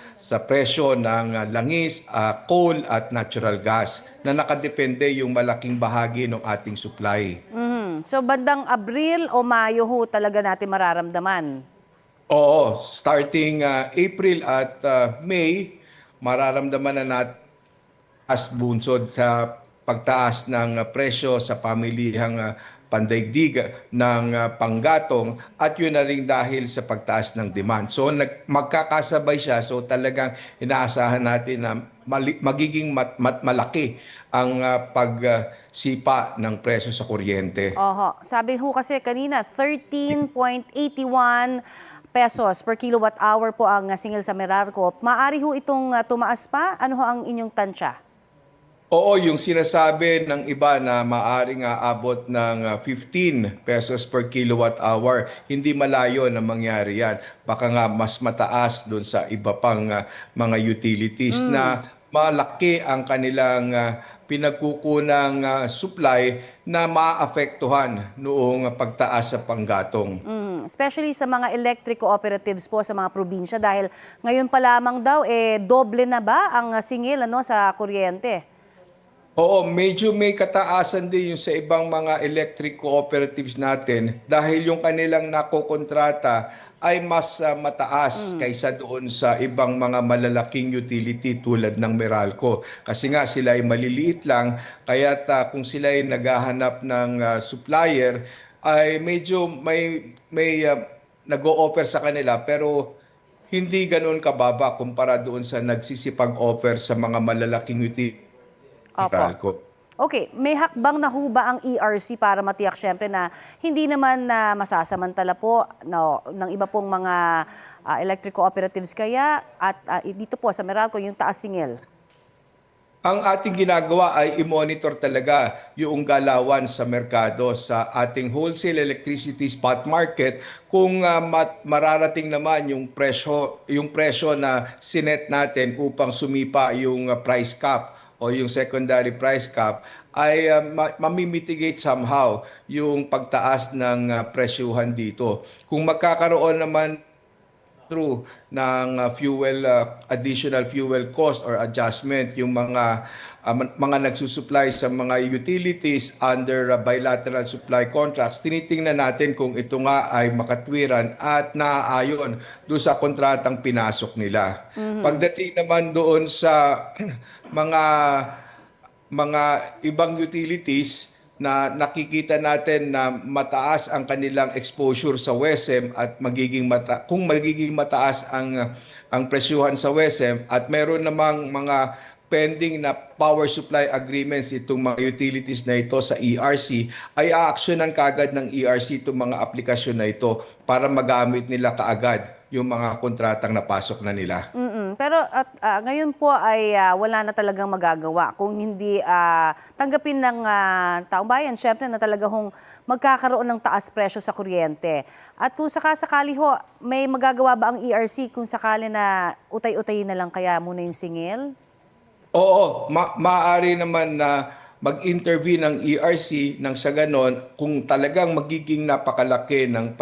[SPEAKER 7] presyo ng langis, coal at natural gas na nakadepende yung malaking bahagi ng ating supply.
[SPEAKER 1] So bandang Abril o Mayo ho talaga natin mararamdaman?
[SPEAKER 7] Oo, starting April at May, mararamdaman na natin as bunsod sa pagtaas ng presyo sa pamilihang pandaigdig ng panggatong at yun na rin dahil sa pagtaas ng demand. So magkakasabay siya, so talagang inaasahan natin na magiging malaki ang pagsipa ng presyo sa kuryente.
[SPEAKER 1] Oho, sabi ho kasi kanina 13.81 pesos per kilowatt hour po ang singil sa Meralco. Maaari ho itong tumaas pa? Ano ho ang inyong tansya?
[SPEAKER 7] Oo, yung sinasabi ng iba na maaring aabot ng 15 pesos per kilowatt hour, hindi malayo na mangyari yan. Baka nga mas mataas doon sa iba pang mga utilities na malaki ang kanilang pinagkukunang supply na maapektuhan noong pagtaas sa panggatong.
[SPEAKER 1] Especially sa mga electric cooperatives po sa mga probinsya dahil ngayon pa lamang daw doble na ba ang singil sa kuryente?
[SPEAKER 7] Oo, medyo may kataasan din yung sa ibang mga electric cooperatives natin dahil yung kanilang nakokontrata ay mas mataas kaysa doon sa ibang mga malalaking utility tulad ng Meralco. Kasi nga sila ay maliliit lang, kaya kung sila ay naghahanap ng supplier, ay medyo may nag-o-offer sa kanila pero hindi ganoon kababa kumpara doon sa nagsisipag-offer sa mga malalaking utility.
[SPEAKER 1] Opo. Okay, may hakbang na ho ba ang ERC para matiyak syempre na hindi naman na masasamantala po ng iba pong mga electric cooperatives kaya at dito po sa Meralco yung taas singil?
[SPEAKER 7] Ang ating ginagawa ay i-monitor talaga yung galawan sa merkado sa ating wholesale electricity spot market kung mararating naman yung presyo na sinet natin upang sumipa yung price cap o yung secondary price cap ay mamimitigate somehow yung pagtaas ng presyuhan dito. Kung magkakaroon naman through ng additional fuel cost or adjustment yung mga nagsusupply sa mga utilities under bilateral supply contracts, tinitingnan natin kung ito nga ay makatwiran at naaayon doon sa kontratang pinasok nila. Pagdating naman doon sa mga ibang utilities na nakikita natin na mataas ang kanilang exposure sa WESM at kung magiging mataas ang presyuhan sa WESM at meron namang mga pending na power supply agreements itong mga utilities na ito sa ERC, ay aaksyonan kaagad ng ERC itong mga aplikasyon na ito para magamit nila kaagad yung mga kontratang napasok na nila.
[SPEAKER 1] Pero ngayon po ay wala na talagang magagawa kung hindi tanggapin ng taong bayan, syempre na talaga hong magkakaroon ng taas presyo sa kuryente. At kung sakasakali ho, may magagawa ba ang ERC kung sakali na utay-utayin na lang kaya muna yung singil?
[SPEAKER 7] Oo, maaari naman na mag-intervene ng ERC nang sa ganon kung talagang magiging napakalaki ng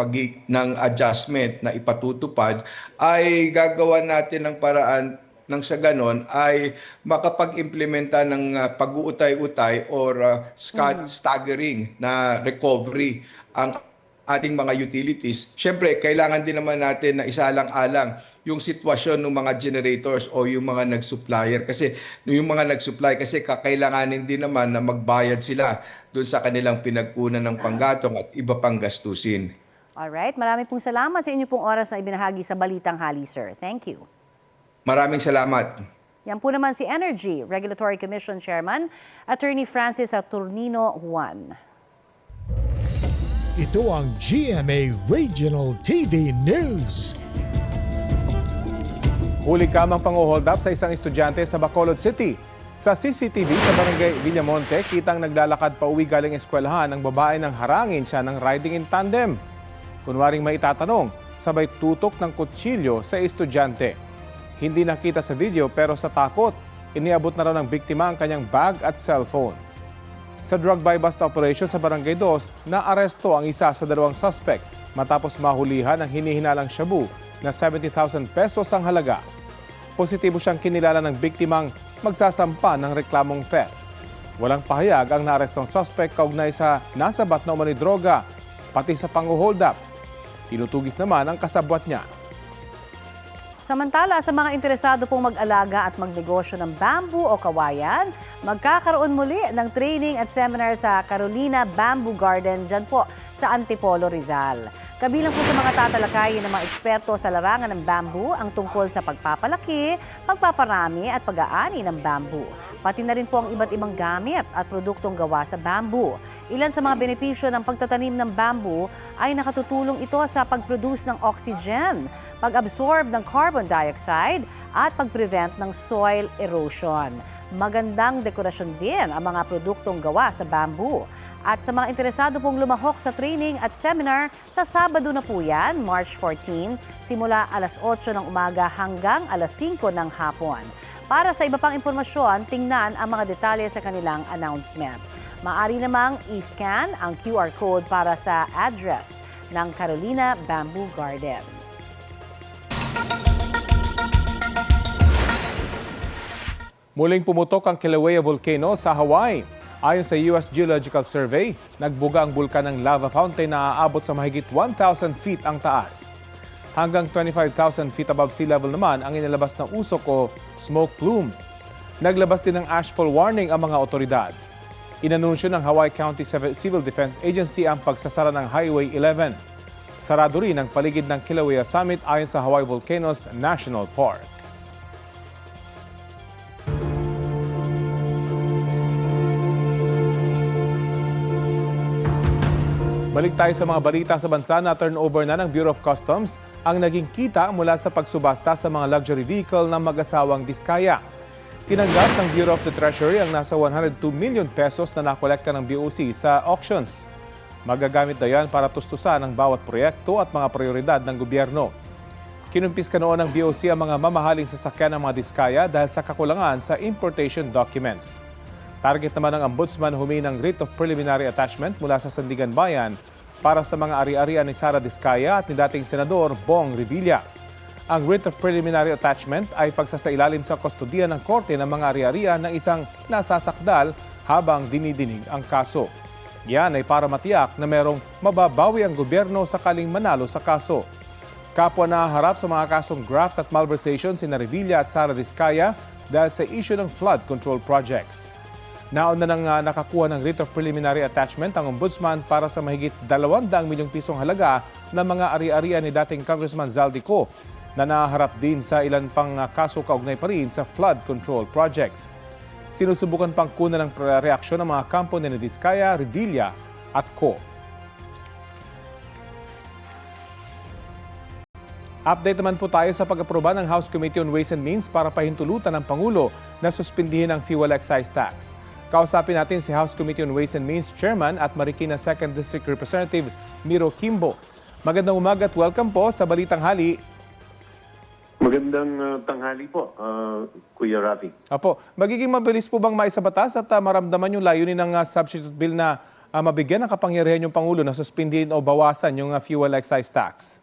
[SPEAKER 7] adjustment na ipatutupad ay gagawa natin ng paraan nang sa ganon ay makapag-implementa ng pag-uutay-utay or staggering na recovery ang ating mga utilities, syempre kailangan din naman natin na isaalang-alang yung sitwasyon ng mga generators o yung mga nag-supplier. Kasi yung mga nag-supply, kasi kakailanganin din naman na magbayad sila doon sa kanilang pinagkunan ng panggatong at iba pang gastusin.
[SPEAKER 1] Alright, marami pong salamat sa inyo pong oras na ibinahagi sa Balitang Hali, sir. Thank you.
[SPEAKER 7] Maraming salamat.
[SPEAKER 1] Yan po naman si Energy Regulatory Commission Chairman, Attorney Francis Saturnino Juan.
[SPEAKER 8] Ito ang GMA Regional TV News.
[SPEAKER 2] Huli kamang pang-hold up sa isang estudyante sa Bacolod City. Sa CCTV sa Barangay Villamonte, kitang naglalakad pa uwi galing eskwelahan ang babae nang harangin siya ng riding in tandem. Kunwaring may itatanong, sabay tutok ng kutsilyo sa estudyante. Hindi nakita sa video pero sa takot, iniabot na raw ng biktima ang kanyang bag at cellphone. Sa drug buy-bust operation sa Barangay 2, naaresto ang isa sa dalawang suspect matapos mahulihan ang hinihinalang shabu na 70,000 pesos ang halaga. Positibo siyang kinilala ng biktimang magsasampa ng reklamong theft. Walang pahayag ang naarestong suspect kaugnay sa nasabat na umano'y droga, pati sa pang-hold up. Tinutugis naman ang kasabwat niya.
[SPEAKER 1] Samantala, sa mga interesado pong mag-alaga at magnegosyo ng bamboo o kawayan, magkakaroon muli ng training at seminar sa Carolina Bamboo Garden dyan po sa Antipolo, Rizal. Kabilang po sa mga tatalakayin ng mga eksperto sa larangan ng bamboo ang tungkol sa pagpapalaki, pagpaparami at pag-aani ng bamboo. Pati na rin po ang iba't ibang gamit at produktong gawa sa bamboo. Ilan sa mga benepisyo ng pagtatanim ng bamboo ay nakatutulong ito sa pag-produce ng oxygen, pag-absorb ng carbon dioxide at pag-prevent ng soil erosion. Magandang dekorasyon din ang mga produktong gawa sa bamboo. At sa mga interesado pong lumahok sa training at seminar, sa Sabado na po yan, March 14, simula alas 8 ng umaga hanggang alas 5 ng hapon. Para sa iba pang impormasyon, tingnan ang mga detalye sa kanilang announcement. Maaari namang i-scan ang QR code para sa address ng Carolina Bamboo Garden.
[SPEAKER 2] Muling pumutok ang Kilauea Volcano sa Hawaii. Ayon sa US Geological Survey, nagbuga ang bulkan ng lava fountain na aabot sa mahigit 1,000 feet ang taas. Hanggang 25,000 feet above sea level naman ang inilabas na usok o smoke plume. Naglabas din ng ashfall warning ang mga otoridad. Inanunsyo ng Hawaii County Civil Defense Agency ang pagsasara ng Highway 11. Sarado rin ang paligid ng Kilauea Summit ayon sa Hawaii Volcanoes National Park. Balik tayo sa mga balita sa bansa na turnover na ng Bureau of Customs ang naging kita mula sa pagsubasta sa mga luxury vehicle ng mag-asawang Diskaya. Tinanggap ng Bureau of the Treasury ang nasa 102 million pesos na nakolekta ng BOC sa auctions. Magagamit na yan para tustusan ang bawat proyekto at mga prioridad ng gobyerno. Kinumpiska noon ng BOC ang mga mamahaling sasakyan ng mga Diskaya dahil sa kakulangan sa importation documents. Target naman ng Ombudsman humingi ng writ of preliminary attachment mula sa Sandigan Bayan para sa mga ari-arian ni Sara Diskaya at ni dating Senador Bong Revilla. Ang writ of preliminary attachment ay pagsasailalim sa kustodiya ng korte ng mga ari-arian ng isang nasasakdal habang dinidinig ang kaso. Yan ay para matiyak na merong mababawi ang gobyerno sakaling manalo sa kaso. Kapwa nahaharap sa mga kasong graft at malversation sina Revilla at Sara Diskaya dahil sa issue ng flood control projects. Nauna nang nakakuha ng writ of preliminary attachment ang Ombudsman para sa mahigit 200 milyong pisong halaga ng mga ari-arian ni dating Congressman Zaldico na naharap din sa ilan pang kaso kaugnay pa rin sa flood control projects. Sinusubukan pang kunan ng reaksyon ng mga kampo ni Diskaya, Revilla at Co. Update naman po tayo sa pag-aproba ng House Committee on Ways and Means para pahintulutan ng Pangulo na suspindihin ang fuel excise tax. Kausapin natin si House Committee on Ways and Means Chairman at Marikina 2nd District Representative Miro Kimbo. Magandang umaga at welcome po sa Balitang Hali.
[SPEAKER 10] Magandang tanghali po, Kuya Rafi.
[SPEAKER 2] Apo, magiging mabilis po bang maisabatas at maramdaman yung layunin ng substitute bill na mabigyan ng kapangyarihan yung Pangulo na suspindihin o bawasan yung fuel excise tax?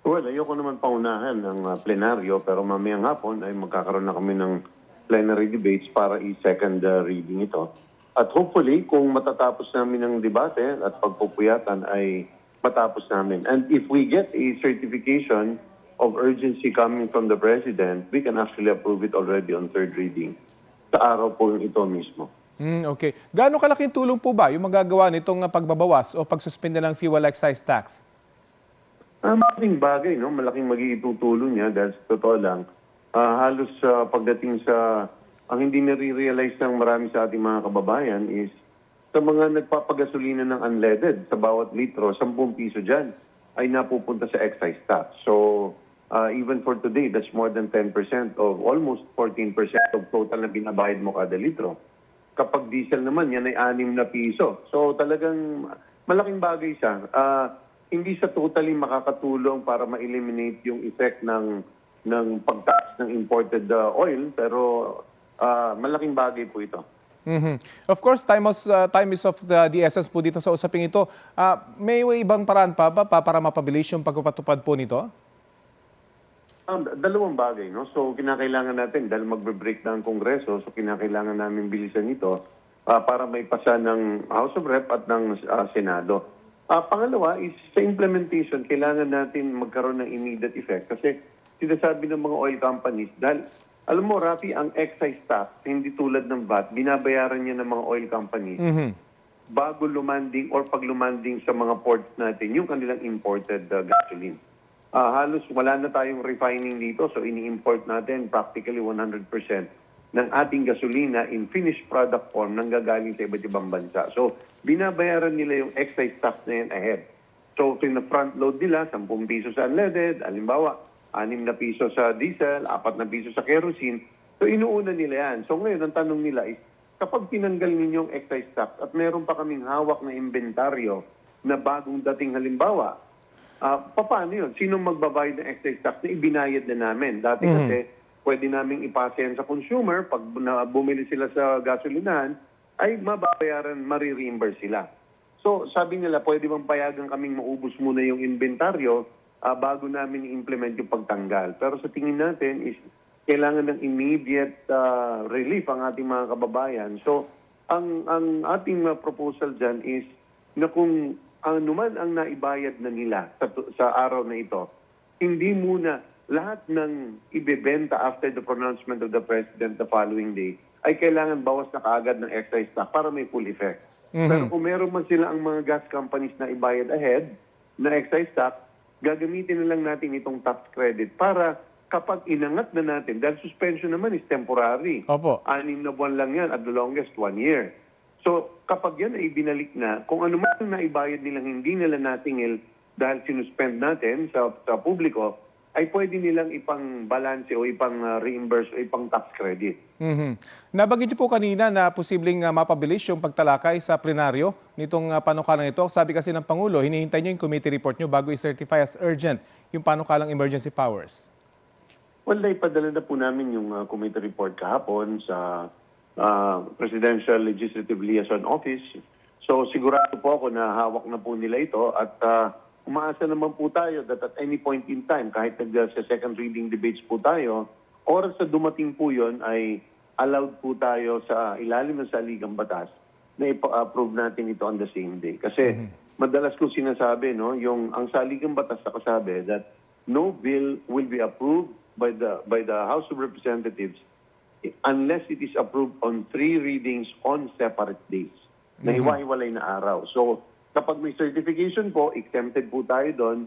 [SPEAKER 10] Well, ayoko naman paunahan ng plenaryo pero mamayang hapon ay magkakaroon na kami ng plenary debates para i-second reading ito. At hopefully, kung matatapos namin ang debate at pagpupuyatan ay matapos namin. And if we get a certification of urgency coming from the President, we can actually approve it already on third reading. Sa araw po yung ito mismo.
[SPEAKER 2] Okay. Gaano kalaking tulong po ba yung magagawa nitong pagbabawas o pagsuspende ng fuel excise tax?
[SPEAKER 10] Malaking bagay, no? Malaking mag-iitutulong niya dahil sa totoo lang, halos pagdating sa, ang hindi nare-realize ng marami sa ating mga kababayan is sa mga nagpapagasolina ng unleaded, sa bawat litro, 10 piso dyan ay napupunta sa excise tax. So, even for today, that's more than 10% of almost 14% of total na binabayad mo kada litro. Kapag diesel naman, yan ay 6 na piso. So, talagang malaking bagay siya. Hindi sa totally makakatulong para ma-eliminate yung effect ng pagtaas ng imported oil, pero malaking bagay po ito.
[SPEAKER 2] Of course, time is of the essence po dito sa usaping ito. May ibang paraan pa ba para mapabilis yung pagpapatupad po nito?
[SPEAKER 10] Dalawang bagay, no? So, kinakailangan natin, dahil magbe-break na ang Kongreso, so kinakailangan namin bilisan ito para may pasa ng House of Rep at ng Senado. Pangalawa is sa implementation, kailangan natin magkaroon ng immediate effect kasi sinasabi ng mga oil companies, dahil alam mo, Rafi, ang excise tax, hindi tulad ng VAT, binabayaran niya ng mga oil companies bago lumanding or pag lumanding sa mga ports natin, yung kanilang imported gasoline. Halos wala na tayong refining dito, so ini-import natin practically 100% ng ating gasolina in finished product form nang gagaling sa iba't ibang bansa. So, binabayaran nila yung excise tax na yan ahead. So, front load nila, 10 piso sa unleaded, halimbawa, 6 na piso sa diesel, 4 na piso sa kerosene. So, inuuna nila yan. So, ngayon, ang tanong nila is, kapag tinanggal ninyo yung excise tax at meron pa kaming hawak na inventaryo na bagong dating halimbawa, paano yun? Sinong magbabayad ng excise tax na ibinayad na namin? Dati kasi, pwede naming ipasa yan sa consumer. Pag bumili sila sa gasolinahan, ay mababayaran, marireimburse sila. So, sabi nila, pwede bang payagan kaming maubos muna yung inventaryo bago namin i-implement yung pagtanggal. Pero sa tingin natin is kailangan ng immediate relief ang ating mga kababayan. So, ang ating proposal dyan is na kung ano man ang naibayad na nila sa araw na ito, hindi muna lahat ng ibebenta after the pronouncement of the President the following day ay kailangan bawas na kaagad ng excise tax para may full effect. Pero kung meron man sila ang mga gas companies na ibayad ahead na excise tax, gagamitin na lang natin itong tax credit para kapag inangat na natin, dahil suspension naman is temporary. 6 na buwan lang yan, at the longest 1 year. So kapag yan ay binalik na, kung ano man ang naibayad nilang hindi nila natingil dahil sinuspend natin sa publiko, ay pwede nilang ipang-balance o ipang-reimburse o ipang-tax credit.
[SPEAKER 2] Nabanggit niyo po kanina na posibleng mapabilis yung pagtalakay sa plenaryo nitong panukalang ito. Sabi kasi ng Pangulo, hinihintay niyo yung committee report niyo bago i-certify as urgent yung panukalang emergency powers.
[SPEAKER 10] Well, naipadala na po namin yung committee report kahapon sa Presidential Legislative Liaison Office. So sigurado po ako na hawak na po nila ito at umaasa naman po tayo that at any point in time, kahit sa second reading debates po tayo, oras sa dumating po yun ay allowed po tayo sa ilalim ng saligang batas na ipa-approve natin ito on the same day. Kasi madalas ko sinasabi, no, yung ang saligang batas na kasabi that no bill will be approved by the House of Representatives unless it is approved on 3 readings on separate days, na hiwa-hiwalay na araw. So, kapag may certification po, exempted po tayo doon,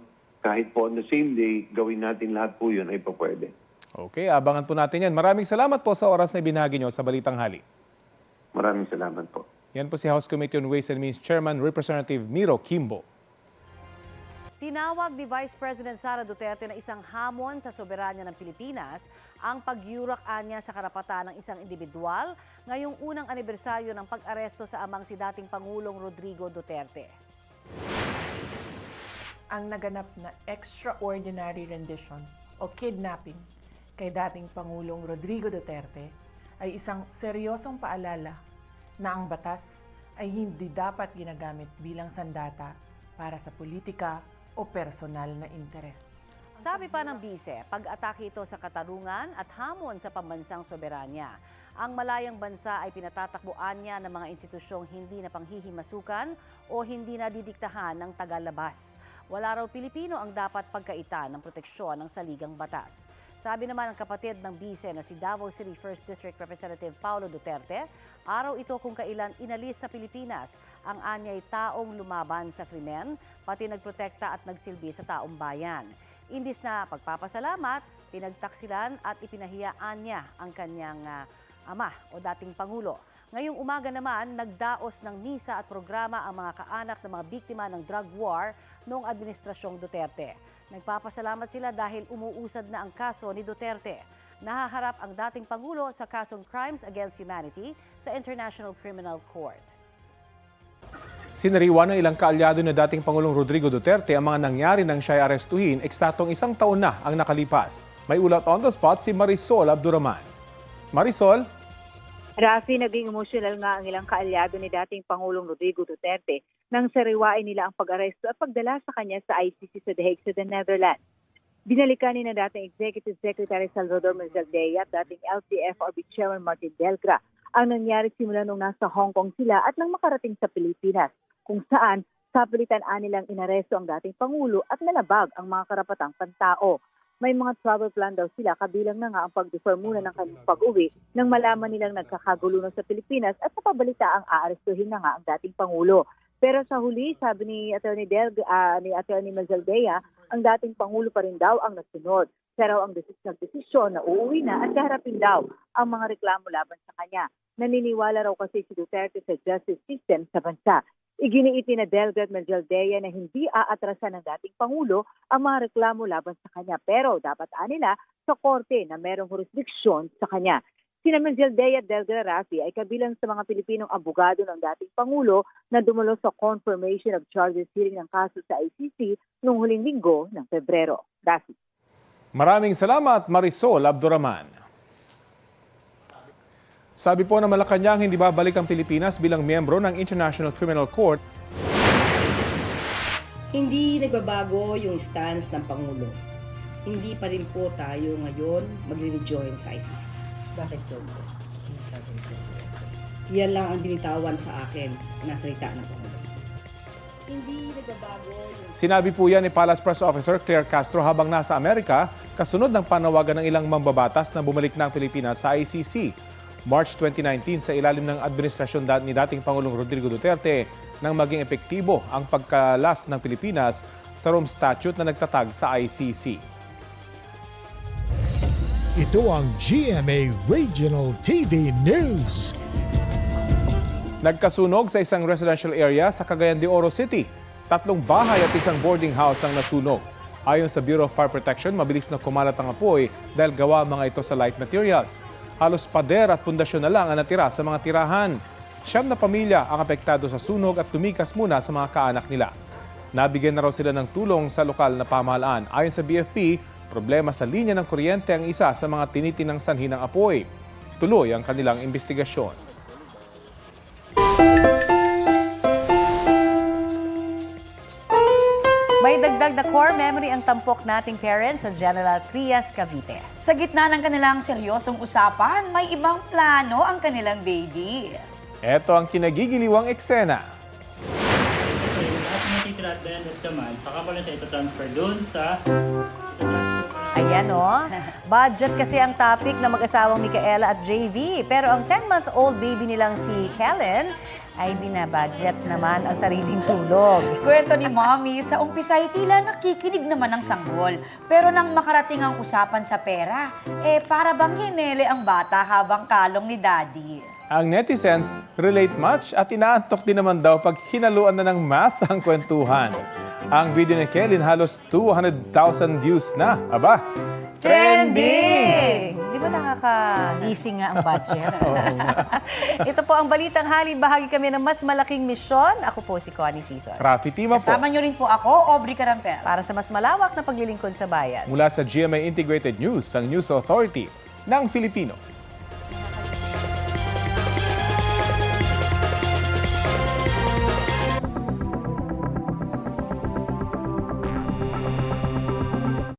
[SPEAKER 10] kahit po on the same day, gawin natin lahat po yun ay pwede.
[SPEAKER 2] Okay, abangan po natin yan. Maraming salamat po sa oras na ibinahagi nyo sa Balitang Hali.
[SPEAKER 10] Maraming salamat po.
[SPEAKER 2] Yan po si House Committee on Ways and Means Chairman Representative Miro Kimbo.
[SPEAKER 1] Tinawag ni Vice President Sara Duterte na isang hamon sa soberanya ng Pilipinas ang pagyurak-an niya sa karapatan ng isang individual ngayong unang anibersaryo ng pag-aresto sa amang si dating Pangulong Rodrigo Duterte.
[SPEAKER 9] Ang naganap na extraordinary rendition o kidnapping kay dating Pangulong Rodrigo Duterte ay isang seryosong paalala na ang batas ay hindi dapat ginagamit bilang sandata para sa politika o personal na interes.
[SPEAKER 1] Sabi pa ng bise, pag-atake ito sa katarungan at hamon sa pambansang soberanya. Ang malayang bansa ay pinatatakbuan niya ng mga institusyong hindi na panghihimasukan o hindi na didiktahan ng tagalabas. Wala raw Pilipino ang dapat pagkaitan ng proteksyon ng saligang batas. Sabi naman ng kapatid ng bise na si Davao City 1st District Representative Paulo Duterte, araw ito kung kailan inalis sa Pilipinas ang anyay taong lumaban sa krimen, pati nagprotekta at nagsilbi sa taong bayan. Imbis na pagpapasalamat, pinagtaksilan at ipinahiyaan niya ang kanyang ama o dating Pangulo. Ngayong umaga naman, nagdaos ng misa at programa ang mga kaanak ng mga biktima ng drug war noong administrasyong Duterte. Nagpapasalamat sila dahil umuusad na ang kaso ni Duterte. Nahaharap ang dating Pangulo sa kasong Crimes Against Humanity sa International Criminal Court.
[SPEAKER 2] Sinariwa ng ilang kaalyado na dating Pangulong Rodrigo Duterte ang mga nangyari nang siya'y arestuhin eksatong 1 taon na ang nakalipas. May ulat on the spot si Marisol Abduraman. Marisol?
[SPEAKER 11] Rafi, naging emosyonal nga ang ilang kaalyado ni dating Pangulong Rodrigo Duterte nang sariwain nila ang pag-aresto at pagdala sa kanya sa ICC sa The Hague sa the Netherlands. Binalikan ni na dating Executive Secretary Salvador Mazaldea at dating LTFRB Chairman Martin Delgra ang nangyari simula nung nasa Hong Kong sila at nang makarating sa Pilipinas, kung saan sapilitan nilang inaresto ang dating Pangulo at nalabag ang mga karapatang pantao. May mga travel plan daw sila, kabilang na nga ang pag-defer muna ng kanyang pag-uwi nang malaman nilang nagkakagulo na sa Pilipinas at sa pabalita ang aarestuhin na nga ang dating Pangulo. Pero sa huli, sabi ni Atty. Mazaldea, ang dating Pangulo pa rin daw ang nagsunod. Pero ang nagdesisyon na uuwi na at kaharapin daw ang mga reklamo laban sa kanya. Naniniwala raw kasi si Duterte sa justice system sa bansa. Iginiiti na Delga at Mazaldea na hindi aatrasan ng dating Pangulo ang mga reklamo laban sa kanya. Pero dapat nila sa korte na merong jurisdiksyon sa kanya. Sina Mazaldea at Delga Rafi ay kabilang sa mga Pilipinong abogado ng dating Pangulo na dumulo sa confirmation of charges hearing ng kaso sa ICC noong huling linggo ng Pebrero. Rafi.
[SPEAKER 2] Maraming salamat, Marisol Abduraman. Sabi po ng Malacanang, hindi babalik ang Pilipinas bilang miyembro ng International Criminal Court.
[SPEAKER 12] Hindi nagbabago yung stance ng Pangulo. Hindi pa rin po tayo ngayon magre-rejoin sa ICC.
[SPEAKER 13] Bakit daw? Ano sabi ng Presidente?
[SPEAKER 12] Yan lang ang binitawan sa akin na salita ng Pangulo. Hindi nagbabago yung...
[SPEAKER 2] Sinabi po yan ni Palace Press Officer Claire Castro habang nasa Amerika, kasunod ng panawagan ng ilang mambabatas na bumalik ng Pilipinas sa ICC. March 2019 sa ilalim ng administrasyon ni dating Pangulong Rodrigo Duterte nang maging epektibo ang pagkalas ng Pilipinas sa Rome Statute na nagtatag sa ICC.
[SPEAKER 8] Ito ang GMA Regional TV News.
[SPEAKER 2] Nagkasunog sa isang residential area sa Cagayan de Oro City. 3 bahay at isang boarding house ang nasunog. Ayon sa Bureau of Fire Protection, mabilis na kumalat ang apoy dahil gawa mga ito sa light materials. Halos pader at pundasyon na lang ang natira sa mga tirahan. 9 na pamilya ang apektado sa sunog at tumikas muna sa mga kaanak nila. Nabigyan na raw sila ng tulong sa lokal na pamahalaan. Ayon sa BFP, problema sa linya ng kuryente ang isa sa mga tinitinang sanhi ng apoy. Tuloy ang kanilang investigasyon.
[SPEAKER 1] May dagdag na core memory ang tampok nating parents sa General Trias, Cavite.
[SPEAKER 14] Sa gitna ng kanilang seryosong usapan, may ibang plano ang kanilang baby.
[SPEAKER 2] Ito ang kinagigiliwang eksena.
[SPEAKER 15] At natitira at naman, saka ko lang siya ito-transfer doon sa...
[SPEAKER 1] Ayan o. Budget kasi ang topic ng mag-asawang Micaela at JV. Pero ang 10-month-old baby nilang si Kellen ay binabudget naman ang sariling tulog.
[SPEAKER 14] Kwento ni Mommy, sa umpisa ay tila nakikinig naman ang sanggol. Pero nang makarating ang usapan sa pera, para bang hinele ang bata habang kalong ni Daddy.
[SPEAKER 2] Ang netizens relate much at inaantok din naman daw pag hinaluan na ng math ang kwentuhan. Ang video ni Kellen halos 200,000 views na. Aba,
[SPEAKER 1] trending! Di ba nakaka-gising nga ang budget? Ito po ang Balitang Halid. Bahagi kami ng mas malaking misyon. Ako po si Connie Season.
[SPEAKER 2] Rafi Tima po.
[SPEAKER 14] Kasama niyo rin po ako, Aubrey Carampel.
[SPEAKER 1] Para sa mas malawak na paglilingkod sa bayan.
[SPEAKER 2] Mula sa GMA Integrated News, ang News Authority ng Filipino.